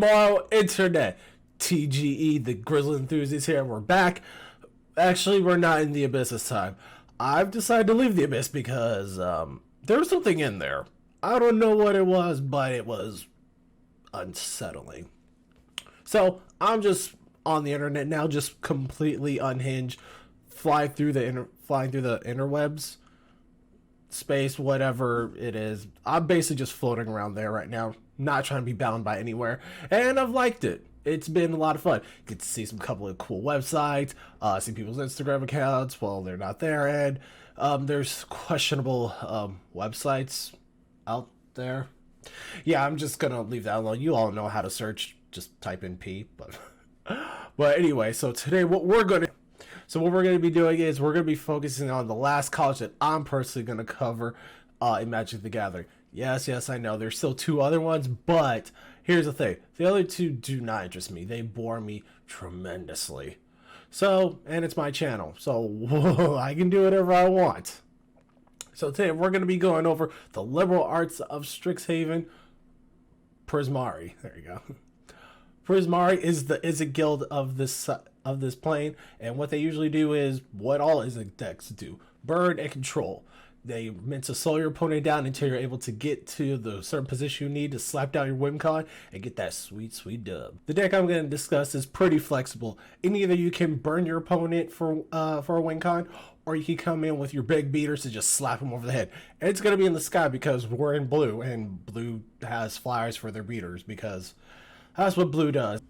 Tomorrow Internet. TGE, the Grizzly Enthusiasts here, and we're back. Actually, we're not in the Abyss this time. I've decided to leave the Abyss because there was something in there. I don't know what it was, but it was unsettling. So I'm just on the internet now, just completely unhinged, flying through the interwebs, space, whatever it is. I'm basically just floating around there right now, not trying to be bound by anywhere, and I've liked it. It's been a lot of fun. Get to see some couple of cool websites, see people's Instagram accounts. Well, they're not there, and there's questionable websites out there. Yeah, I'm just gonna leave that alone. You all know how to search. Just type in P. But anyway, so today what we're gonna be doing is we're gonna be focusing on the last college that I'm personally gonna cover in Magic the Gathering. Yes, I know there's still two other ones, but here's the thing. The other two do not interest me. They bore me tremendously. So, and it's my channel, so I can do whatever I want. So today we're going to be going over the liberal arts of Strixhaven, Prismari. There you go. Prismari is the Izzet guild of this plane, and what they usually do is what all Izzet decks do: burn and control. They meant to slow your opponent down until you're able to get to the certain position you need to slap down your win con and get that sweet dub. The deck I'm going to discuss is pretty flexible. And either you can burn your opponent for a win con, or you can come in with your big beaters to just slap him over the head. And it's going to be in the sky because we're in blue, and blue has flyers for their beaters because that's what blue does.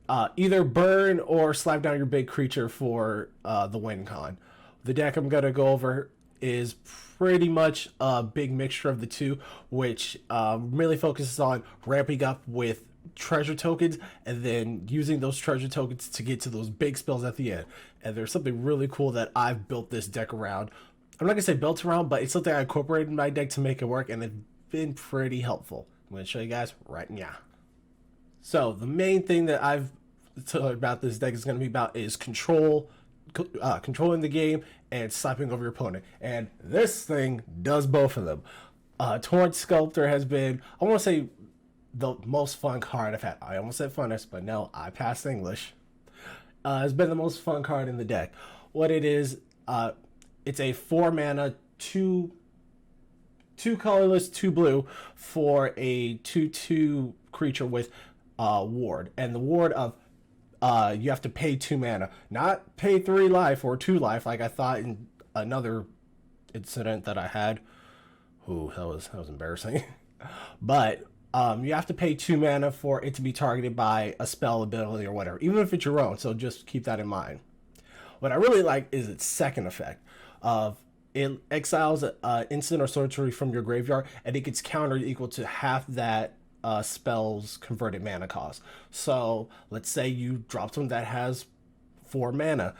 Either burn or slap down your big creature for the win con. The deck I'm going to go over is pretty much a big mixture of the two, which really focuses on ramping up with treasure tokens and then using those treasure tokens to get to those big spells at the end. And there's something really cool that I've built this deck around. I'm not gonna say built around, but it's something I incorporated in my deck to make it work, and it's been pretty helpful. I'm gonna show you guys right now. So the main thing that I've told about this deck is going to be about is controlling the game and slapping over your opponent, and this thing does both of them. Torrent Sculptor has been, I want to say, the most fun card I've had. I almost said funnest, but no, I passed English. It's been the most fun card in the deck. What it is, it's a 4 mana, 2 colorless, 2 blue for a 2/2 creature with ward, and the ward of you have to pay 2 mana, not pay 3 life or 2 life like I thought in another incident that I had. Ooh, that was embarrassing. But you have to pay 2 mana for it to be targeted by a spell, ability, or whatever, even if it's your own. So just keep that in mind. What I really like is its second effect of it exiles an instant or sorcery from your graveyard, and it gets countered equal to half that spell's converted mana cost. So let's say you drop something that has 4 mana,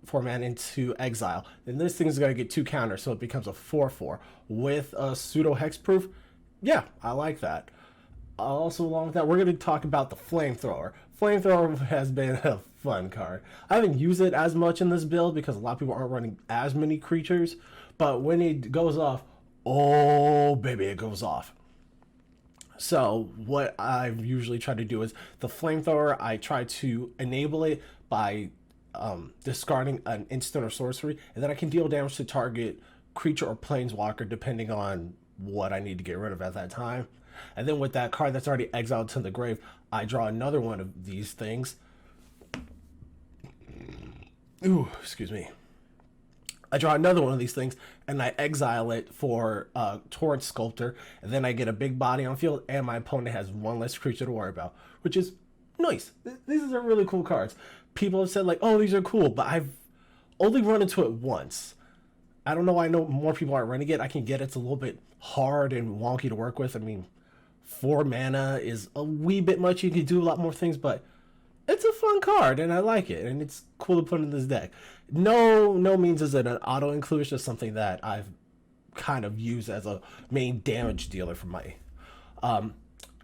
4 mana into exile, then this thing is going to get 2 counters, so it becomes a 4/4 with a pseudo hexproof. Yeah, I like that. Also, along with that, we're going to talk about the flamethrower. Flamethrower has been a fun card. I haven't used it as much in this build because a lot of people aren't running as many creatures, but when it goes off, oh baby, it goes off. So what I usually try to do is the flamethrower, I try to enable it by discarding an instant or sorcery, and then I can deal damage to target creature or planeswalker depending on what I need to get rid of at that time. And then with that card that's already exiled to the grave, I draw another one of these things. Ooh, excuse me. I draw another one of these things, and I exile it for Torrent Sculptor, and then I get a big body on field, and my opponent has 1 less creature to worry about, which is nice. These are really cool cards. People have said, like, oh, these are cool, but I've only run into it once. I don't know why I know more people aren't running it. I can get it's a little bit hard and wonky to work with. I mean, 4 mana is a wee bit much. You can do a lot more things, but it's a fun card, and I like it, and it's cool to put in this deck. No means is it an auto include. It's just something that I've kind of used as a main damage dealer for my.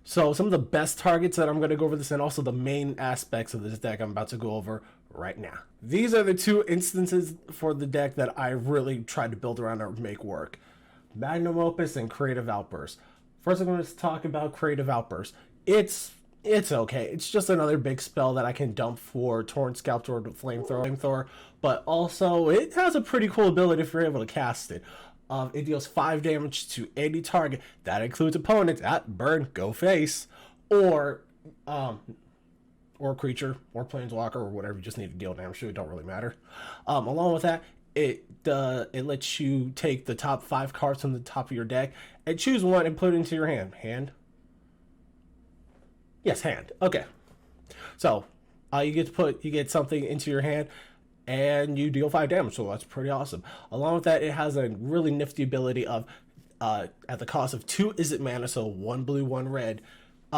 So some of the best targets that I'm going to go over this, and also the main aspects of this deck I'm about to go over right now. These are the 2 instances for the deck that I really tried to build around or make work: Magnum Opus and Creative Outburst. First, I'm going to talk about Creative Outburst. It's It's okay. It's just another big spell that I can dump for Torrent Sculptor or Flamethrower. But also, it has a pretty cool ability if you're able to cast it. It deals 5 damage to any target. That includes opponents at burn, go face, or um, or creature, or planeswalker, or whatever. You just need to deal damage to. It don't really matter. Along with that, it lets you take the top 5 cards from the top of your deck and choose one and put it into your hand. Yes, hand. Okay. So, you get something into your hand, and you deal 5 damage. So that's pretty awesome. Along with that, it has a really nifty ability of, at the cost of 2 Izzet mana, so 1 blue, 1 red.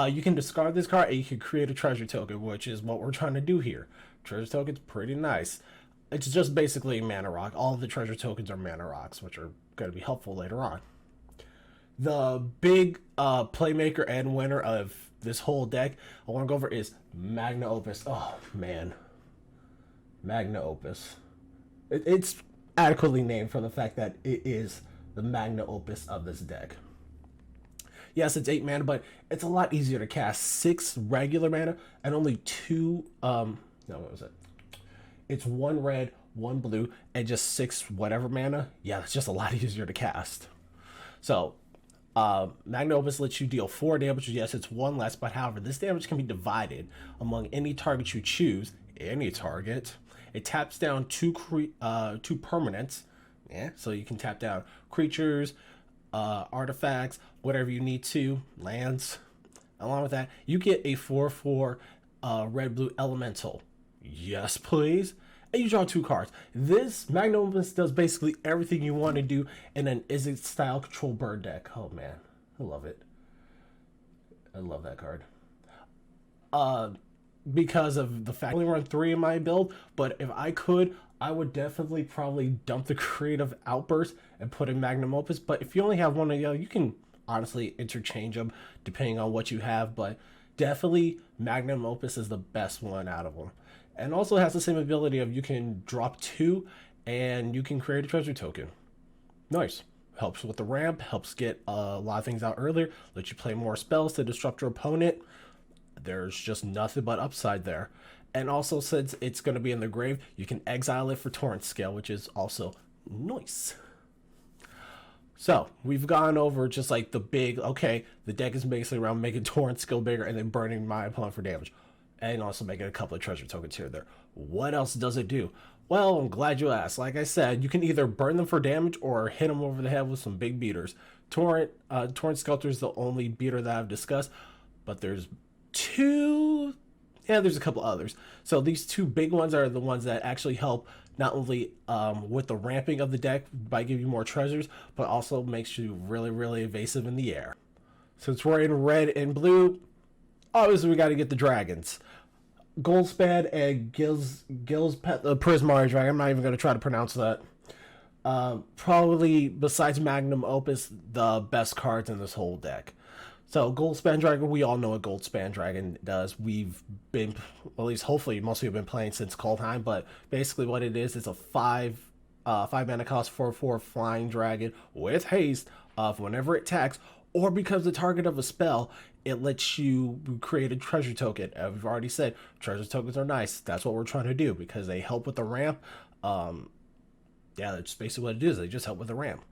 You can discard this card and you can create a treasure token, which is what we're trying to do here. Treasure token's pretty nice. It's just basically a mana rock. All of the treasure tokens are mana rocks, which are going to be helpful later on. The big playmaker and winner of this whole deck I want to go over is Magna Opus. Oh man, Magna Opus. It's adequately named for the fact that it is the Magna Opus of this deck. Yes, it's 8 mana, but it's a lot easier to cast. 6 regular mana and only 2. No, what was it? It's 1 red, 1 blue, and just 6 whatever mana. Yeah, it's just a lot easier to cast. So, Magna Opus lets you deal 4 damage. Yes, it's 1 less, but however, this damage can be divided among any target you choose. Any target. It taps down 2 permanents. Yeah, so you can tap down creatures, artifacts, whatever you need to, lands. Along with that, you get a 4/4 red blue elemental. Yes, please. And you draw 2 cards. This Magnum Opus does basically everything you want to do in an Izzet style control bird deck. Oh man, I love it. I love that card. Because of the fact I only run 3 in my build, but if I could, I would definitely probably dump the creative outburst and put in Magnum Opus. But if you only have one of the other, you can honestly interchange them depending on what you have. But definitely Magnum Opus is the best one out of them. And also has the same ability of you can drop 2 and you can create a treasure token. Nice. Helps with the ramp, helps get a lot of things out earlier, lets you play more spells to disrupt your opponent. There's just nothing but upside there. And also, since it's going to be in the grave, you can exile it for torrent scale, which is also nice. So, we've gone over just like the big, okay, the deck is basically around making torrent scale bigger and then burning my opponent for damage. And also making a couple of treasure tokens here and there. What else does it do? Well, I'm glad you asked. Like I said, you can either burn them for damage or hit them over the head with some big beaters. Torrent Sculptor is the only beater that I've discussed, but there's 2... Yeah, there's a couple others. So these 2 big ones are the ones that actually help not only with the ramping of the deck by giving you more treasures, but also makes you really, really evasive in the air. Since we're in red and blue, obviously we got to get the dragons. Goldspan and Gil's Prismari Dragon. I'm not even going to try to pronounce that. Probably, besides Magnum Opus, the best cards in this whole deck. So, Goldspan Dragon, we all know what Goldspan Dragon does. We've been, at least hopefully, most of you have been playing since Kaldheim, but basically what it is a 5 mana cost 4/4 flying dragon with haste of whenever it attacks or becomes the target of a spell, it lets you create a treasure token. We've already said treasure tokens are nice. That's what we're trying to do because they help with the ramp. Yeah, that's basically what it is. They just help with the ramp.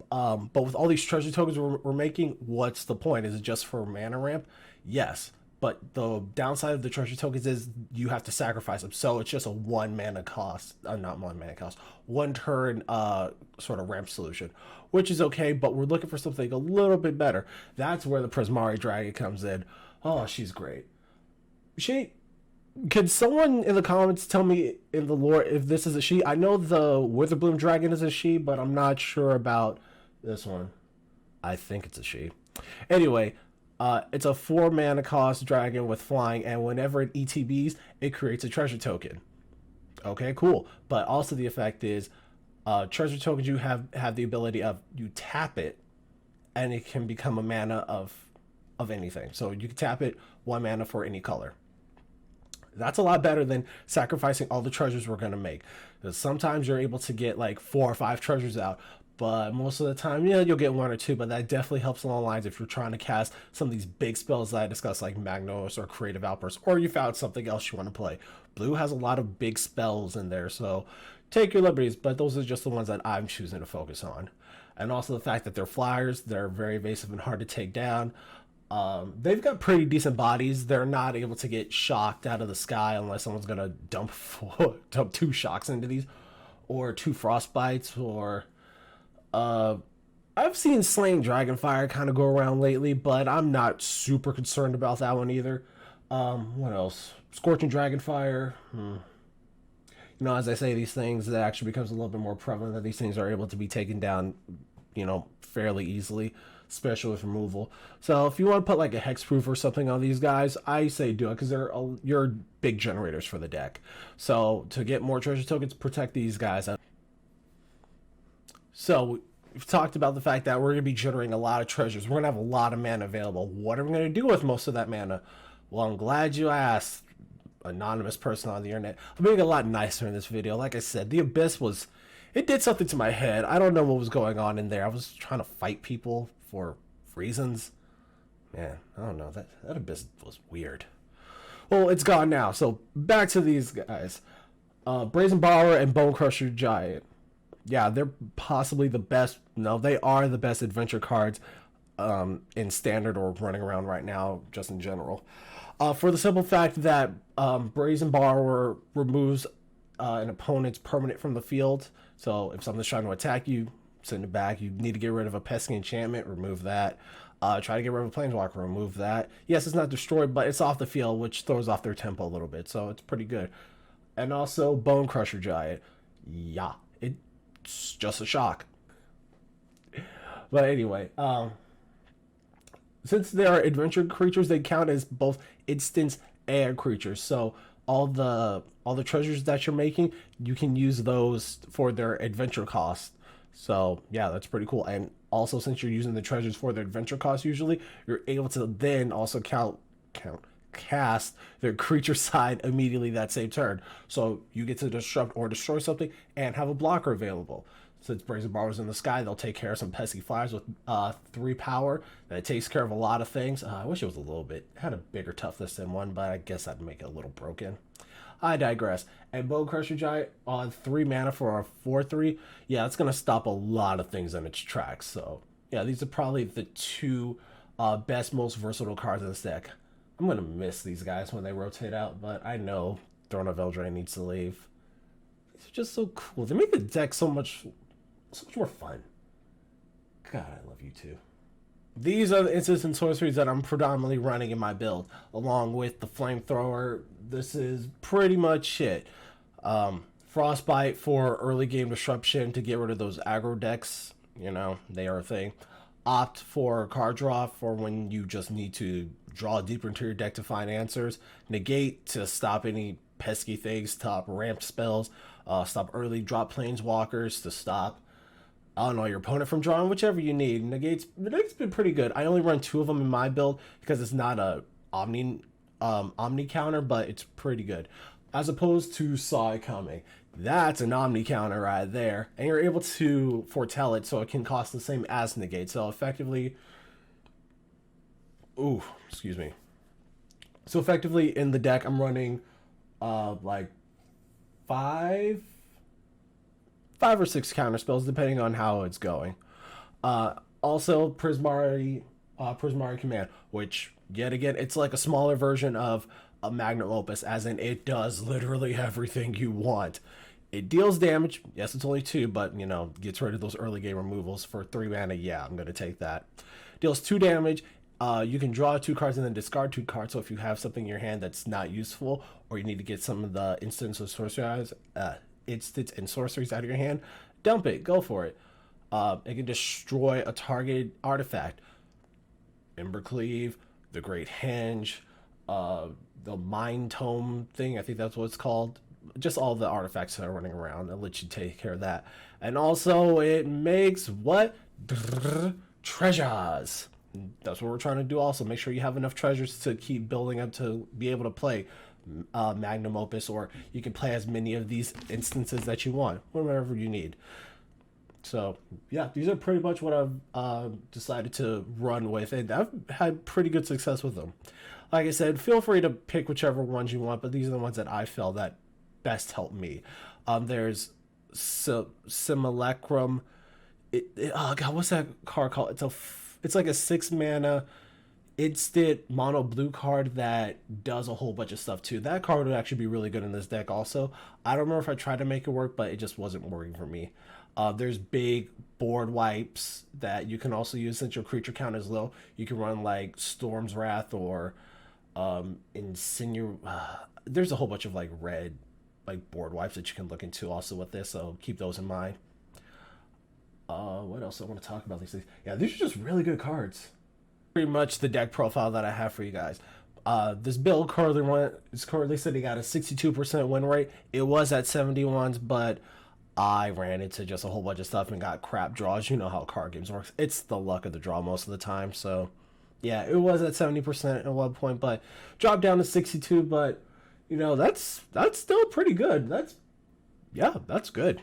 But with all these treasure tokens we're making, what's the point? Is it just for mana ramp? Yes. But the downside of the treasure tokens is you have to sacrifice them. So it's just a 1 mana cost. Not 1 mana cost. 1 turn sort of ramp solution. Which is okay, but we're looking for something a little bit better. That's where the Prismari Dragon comes in. Oh, she's great. Can someone in the comments tell me in the lore if this is a she? I know the Witherbloom Dragon is a she, but I'm not sure about this one. I think it's a she. Anyway, it's a 4 mana cost dragon with flying, and whenever it ETBs, it creates a treasure token. Okay, cool. But also the effect is treasure tokens you have the ability of you tap it, and it can become a mana of anything. So you can tap it 1 mana for any color. That's a lot better than sacrificing all the treasures we're going to make. Because sometimes you're able to get like 4 or 5 treasures out, but most of the time, yeah, you'll get one or two, but that definitely helps along the lines if you're trying to cast some of these big spells that I discussed, like Magnos or Creative Outburst, or you found something else you want to play. Blue has a lot of big spells in there, so take your liberties, but those are just the ones that I'm choosing to focus on. And also the fact that they're flyers, they're very evasive and hard to take down. They've got pretty decent bodies. They're not able to get shocked out of the sky unless someone's gonna dump two shocks into these, or two frostbites, or I've seen Slain Dragonfire kind of go around lately, but I'm not super concerned about that one either. What else? Scorching Dragonfire. You know, as I say these things, that actually becomes a little bit more prevalent that these things are able to be taken down, you know, fairly easily, especially with removal. So if you want to put like a hexproof or something on these guys, I say do it because you're big generators for the deck. So to get more treasure tokens, protect these guys. So we've talked about the fact that we're going to be generating a lot of treasures. We're going to have a lot of mana available. What are we going to do with most of that mana? Well, I'm glad you asked, anonymous person on the internet. I'm being a lot nicer in this video. Like I said, the Abyss it did something to my head. I don't know what was going on in there. I was trying to fight people for reasons. Man, I don't know. That Abyss was weird. Well, it's gone now. So back to these guys. Brazen Borrower and Bone Crusher Giant. Yeah, they're possibly the best. No, they are the best adventure cards in standard or running around right now, just in general. For the simple fact that Brazen Borrower removes an opponent's permanent from the field. So if something's trying to attack you, send it back. You need to get rid of a pesky enchantment, remove that. Try to get rid of a planeswalker, remove that. Yes, it's not destroyed, but it's off the field, which throws off their tempo a little bit. So it's pretty good. And also Bone Crusher Giant. Yeah, it's just a shock. But anyway, since they are adventure creatures, they count as both instants and creatures. So all the treasures that you're making, you can use those for their adventure cost. So yeah, that's pretty cool. And also, since you're using the treasures for their adventure cost, usually you're able to then also cast their creature side immediately that same turn. So you get to disrupt or destroy something and have a blocker available. Since Brazen Borrower's in the sky, they'll take care of some pesky flyers with 3 power. That takes care of a lot of things. I wish it was had a bigger toughness than 1, but I guess that'd make it a little broken. I digress. And Bone Crusher Giant on 3 mana for a 4/3. Yeah, it's going to stop a lot of things in its tracks. So, yeah, these are probably the 2 best, most versatile cards in this deck. I'm going to miss these guys when they rotate out, but I know Throne of Eldraine needs to leave. These are just so cool. They make the deck so much more fun. God, I love you too. These are the instants and sorceries that I'm predominantly running in my build, along with the flamethrower. This is pretty much it. Frostbite for early game disruption to get rid of those aggro decks. You know, they are a thing. Opt for card draw for when you just need to draw deeper into your deck to find answers. Negate to stop any pesky things, stop ramp spells, stop early drop planeswalkers, to stop, I don't know, your opponent from drawing, whichever you need. Negate's been pretty good. I only run 2 of them in my build because it's not a omni counter, but it's pretty good. As opposed to Saw It Coming. That's an omni counter right there. And you're able to foretell it so it can cost the same as negate. So effectively, excuse me. So effectively in the deck I'm running like 5 or 6 counter spells depending on how it's going. Also Prismari Command, which yet again it's like a smaller version of a Magnum Opus, as in it does literally everything you want. It deals damage. Yes, it's only 2, but you know, gets rid of those early game removals for 3 mana. Yeah, I'm gonna take that. Deals 2 damage. You can draw 2 cards and then discard 2 cards. So if you have something in your hand that's not useful, or you need to get some of the instants and sorceries out of your hand, dump it. Go for it. It can destroy a targeted artifact. Embercleave, the Great Henge, the Mind Tome thing. I think that's what it's called. Just all the artifacts that are running around. I'll let you take care of that. And also, it makes what? Treasures. That's what we're trying to do also. Make sure you have enough treasures to keep building up to be able to play Magnum Opus, or you can play as many of these instances that you want, whatever you need. So yeah, these are pretty much what I've decided to run with, and I've had pretty good success with them. Like I said, feel free to pick whichever ones you want, but these are the ones that I felt that best helped me. There's Simulacrum. Oh god, what's that card called? It's like a 6 mana instant mono blue card that does a whole bunch of stuff too. That card would actually be really good in this deck also. I don't remember if I tried to make it work, but it just wasn't working for me. There's big board wipes that you can also use since your creature count is low. You can run like Storm's Wrath or Insinue. There's a whole bunch of like red like board wipes that you can look into also with this, so keep those in mind. What else I want to talk about these things? Yeah, these are just really good cards. Pretty much the deck profile that I have for you guys. This build is currently sitting at a 62% win rate. It was at 71s, but I ran into just a whole bunch of stuff and got crap draws. You know how card games works. It's the luck of the draw most of the time. So, yeah, it was at 70% at one point, but dropped down to 62. But that's still pretty good. That's good.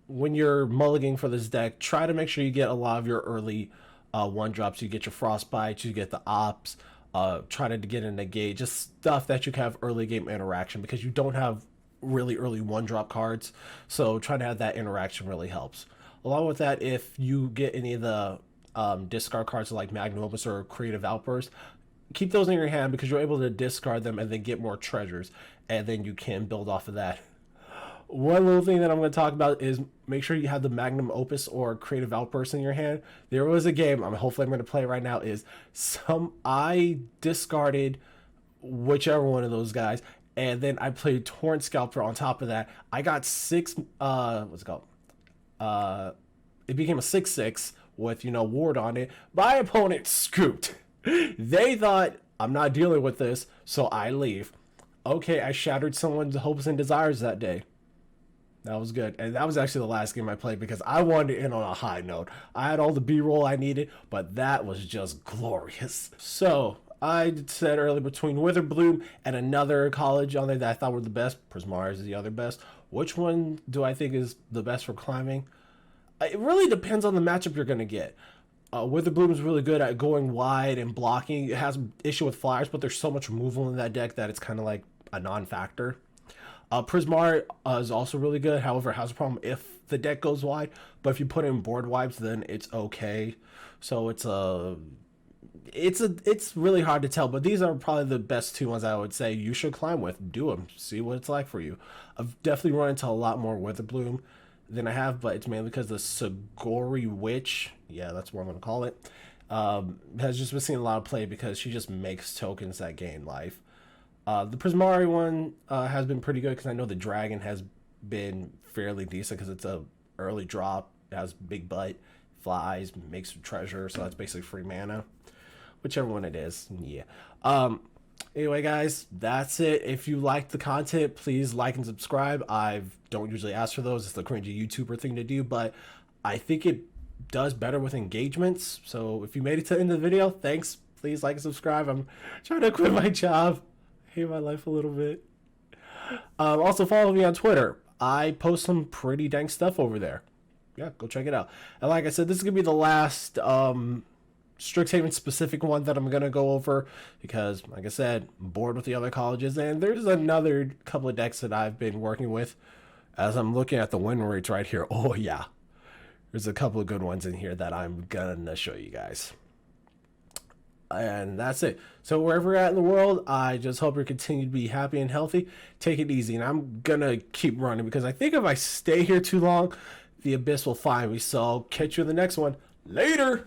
When you're mulliganing for this deck, try to make sure you get a lot of your early one drops. You get your Frostbite, you get the Ops, try to get a Negate, just stuff that you can have early game interaction because you don't have really early one drop cards. So trying to have that interaction really helps. Along with that, if you get any of the discard cards like Magnum Opus or Creative Outburst, keep those in your hand because you're able to discard them and then get more treasures, and then you can build off of that. One little thing that I'm going to talk about is make sure you have the Magnum Opus or Creative Outburst in your hand. There was a game, hopefully I'm going to play it right now, I discarded whichever one of those guys, and then I played Torrent Scalper on top of that. I got what's it called? It became a 6/6 with, ward on it. My opponent scooped. They thought, I'm not dealing with this, so I leave. Okay, I shattered someone's hopes and desires that day. That was good. And that was actually the last game I played because I wanted to end on a high note. I had all the B-roll I needed, but that was just glorious. So, I said earlier between Witherbloom and another college on there that I thought were the best. Prismari is the other best. Which one do I think is the best for climbing? It really depends on the matchup you're going to get. Witherbloom is really good at going wide and blocking. It has an issue with flyers, but there's so much removal in that deck that it's kind of like a non-factor. Prismari is also really good. However, it has a problem if the deck goes wide. But if you put in board wipes, then it's okay. So it's really hard to tell. But these are probably the best two ones I would say you should climb with. Do them. See what it's like for you. I've definitely run into a lot more Witherbloom than I have, but it's mainly because the Sagori Witch, yeah, that's what I'm going to call it, has just been seeing a lot of play because she just makes tokens that gain life. The Prismari one has been pretty good because I know the Dragon has been fairly decent because it's a early drop, it has big butt, flies, makes treasure, so that's basically free mana. Whichever one it is, yeah. Anyway, guys, that's it. If you liked the content, please like and subscribe. I don't usually ask for those. It's the cringy YouTuber thing to do, but I think it does better with engagements. So if you made it to the end of the video, thanks. Please like and subscribe. I'm trying to quit my job. I hate my life a little bit. Also, follow me on Twitter. I post some pretty dang stuff over there. Yeah, go check it out. And like I said, this is going to be the last Strixhaven specific one that I'm going to go over because, like I said, I'm bored with the other colleges, and there's another couple of decks that I've been working with as I'm looking at the win rates right here. Oh, yeah. There's a couple of good ones in here that I'm going to show you guys. And that's it. So wherever you're at in the world, I just hope you continue to be happy and healthy. Take it easy, and I'm going to keep running because I think if I stay here too long, the Abyss will find me. So I'll catch you in the next one. Later!